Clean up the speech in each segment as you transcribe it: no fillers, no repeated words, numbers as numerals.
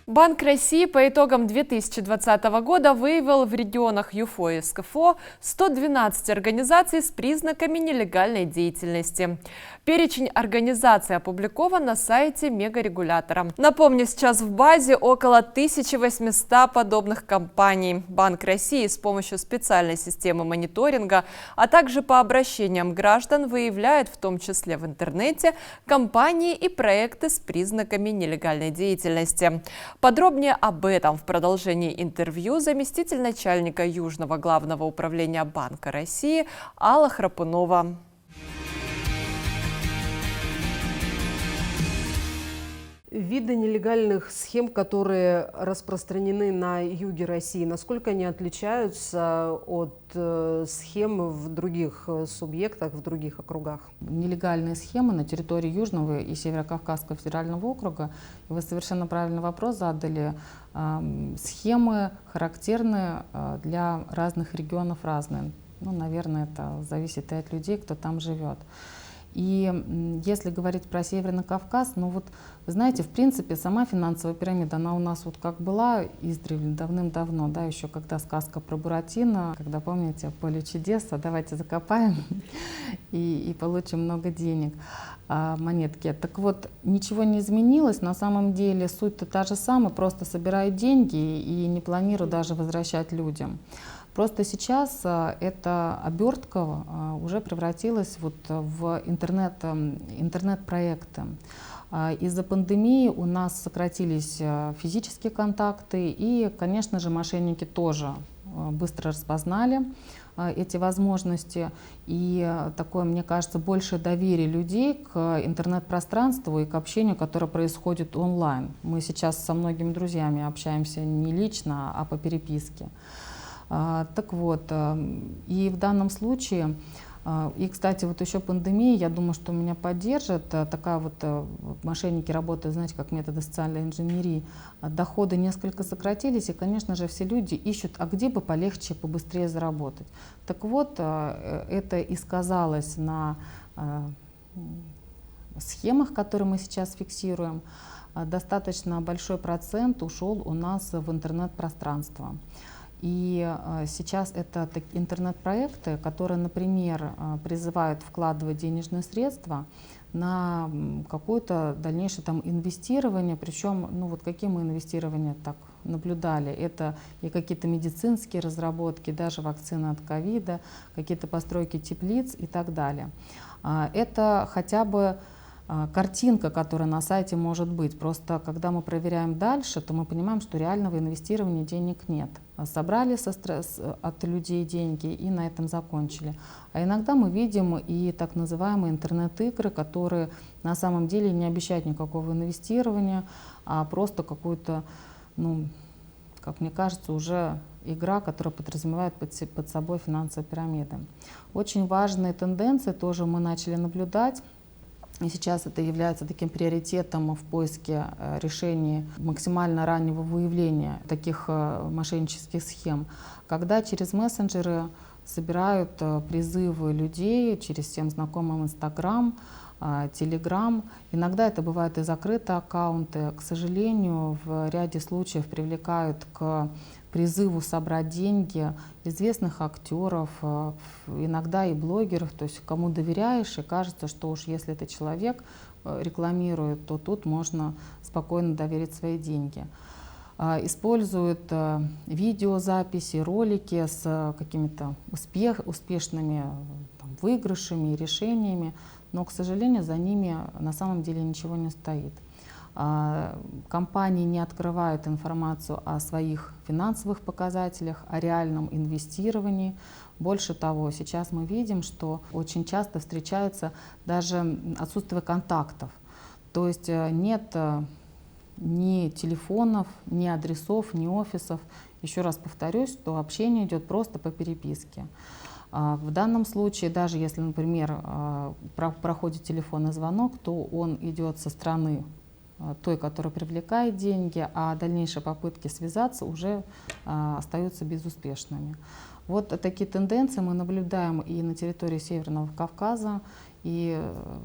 Банк России по итогам 2020 года выявил в регионах ЮФО и СКФО 112 организаций с признаками нелегальной деятельности. Перечень организаций опубликован на сайте мегарегулятора. Напомню, сейчас в базе около 1800 подобных компаний. Банк России с помощью специальной системы мониторинга, а также по обращениям граждан выявляет в том числе в интернете компании и проекты с признаками нелегальной деятельности. Подробнее об этом в продолжении интервью заместитель начальника Южного главного управления Банка России Алла Храпунова. Виды нелегальных схем, которые распространены на юге России, насколько они отличаются от схем в других субъектах, в других округах? Нелегальные схемы на территории Южного и Северо-Кавказского федерального округа, вы совершенно правильный вопрос задали, схемы характерны для разных регионов, разные. Ну, наверное, это зависит и от людей, кто там живет. И если говорить про Северный Кавказ, ну вот, вы знаете, в принципе, сама финансовая пирамида, она у нас вот как была издревле, давным-давно, да, еще когда сказка про Буратино, когда, помните, поле чудес, давайте закопаем и получим много денег, монетки. Так вот, ничего не изменилось, на самом деле суть-то та же самая, просто собирают деньги и не планирую даже возвращать людям. Просто сейчас эта обертка уже превратилась вот в интернет-проекты. Из-за пандемии у нас сократились физические контакты, и, конечно же, мошенники тоже быстро распознали эти возможности. И такое, мне кажется, большее доверие людей к интернет-пространству и к общению, которое происходит онлайн. Мы сейчас со многими друзьями общаемся не лично, а по переписке. Так вот, и в данном случае, и, кстати, вот еще пандемия, я думаю, что меня поддержит, такая вот, мошенники работают, знаете, как методы социальной инженерии, доходы несколько сократились, и, конечно же, все люди ищут, а где бы полегче, побыстрее заработать. Так вот, это и сказалось на схемах, которые мы сейчас фиксируем. Достаточно большой процент ушел у нас в интернет-пространство. И сейчас это интернет-проекты, которые, например, призывают вкладывать денежные средства на какое-то дальнейшее там инвестирование, причем, ну вот какие мы инвестирования так наблюдали, это и какие-то медицинские разработки, даже вакцины от ковида, какие-то постройки теплиц и так далее. Это хотя бы картинка, которая на сайте может быть. Просто когда мы проверяем дальше, то мы понимаем, что реального инвестирования денег нет. Собрали от людей деньги и на этом закончили. А иногда мы видим и так называемые интернет-игры, которые на самом деле не обещают никакого инвестирования, а просто какую-то, ну, как мне кажется, уже игра, которая подразумевает под собой финансовые пирамиды. Очень важные тенденции тоже мы начали наблюдать. И сейчас это является таким приоритетом в поиске решений максимально раннего выявления таких мошеннических схем, когда через мессенджеры собирают призывы людей, через всем знакомым Инстаграм, Телеграм. Иногда это бывают и закрытые аккаунты. К сожалению, в ряде случаев привлекают к призыву собрать деньги известных актеров, иногда и блогеров, то есть кому доверяешь, и кажется, что уж если этот человек рекламирует, то тут можно спокойно доверить свои деньги. Используют видеозаписи, ролики с какими-то успешными там, выигрышами и решениями, но, к сожалению, за ними на самом деле ничего не стоит. Компании не открывают информацию о своих финансовых показателях, о реальном инвестировании. Больше того, сейчас мы видим, что очень часто встречается даже отсутствие контактов. То есть нет ни телефонов, ни адресов, ни офисов. Еще раз повторюсь, что общение идет просто по переписке. В данном случае, даже если, например, проходит телефонный звонок, то он идет со стороны той, которая привлекает деньги, а дальнейшие попытки связаться уже остаются безуспешными. Вот такие тенденции мы наблюдаем и на территории Северного Кавказа, и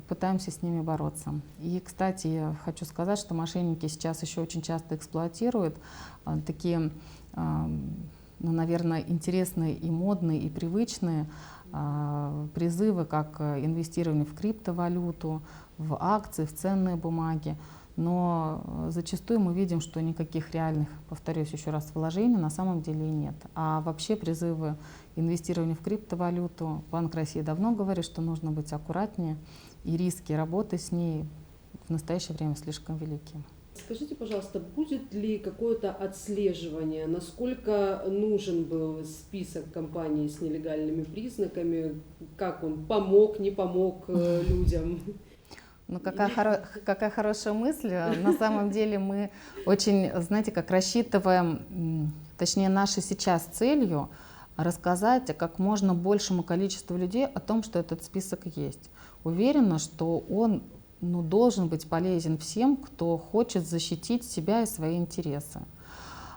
пытаемся с ними бороться. И, кстати, я хочу сказать, что мошенники сейчас еще очень часто эксплуатируют такие, ну, наверное, интересные и модные, и привычные призывы, как инвестирование в криптовалюту, в акции, в ценные бумаги. Но зачастую мы видим, что никаких реальных, повторюсь еще раз, вложений на самом деле и нет. А вообще призывы инвестирования в криптовалюту, Банк России давно говорит, что нужно быть аккуратнее, и риски работы с ней в настоящее время слишком велики. Скажите, пожалуйста, будет ли какое-то отслеживание, насколько нужен был список компаний с нелегальными признаками, как он помог, не помог людям? Ну, какая хорошая мысль. На самом деле мы очень, знаете, как рассчитываем, точнее, нашей сейчас целью рассказать как можно большему количеству людей о том, что этот список есть. Уверена, что он должен быть полезен всем, кто хочет защитить себя и свои интересы.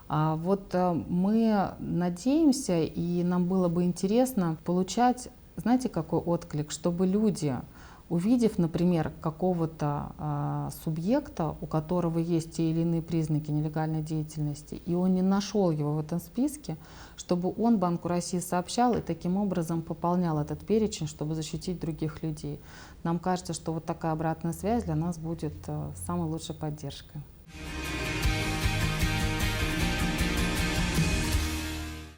Вот мы надеемся, и нам было бы интересно получать, знаете, какой отклик, чтобы люди, увидев, например, какого-то субъекта, у которого есть те или иные признаки нелегальной деятельности, и он не нашел его в этом списке, чтобы он Банку России сообщал и таким образом пополнял этот перечень, чтобы защитить других людей. Нам кажется, что вот такая обратная связь для нас будет самой лучшей поддержкой.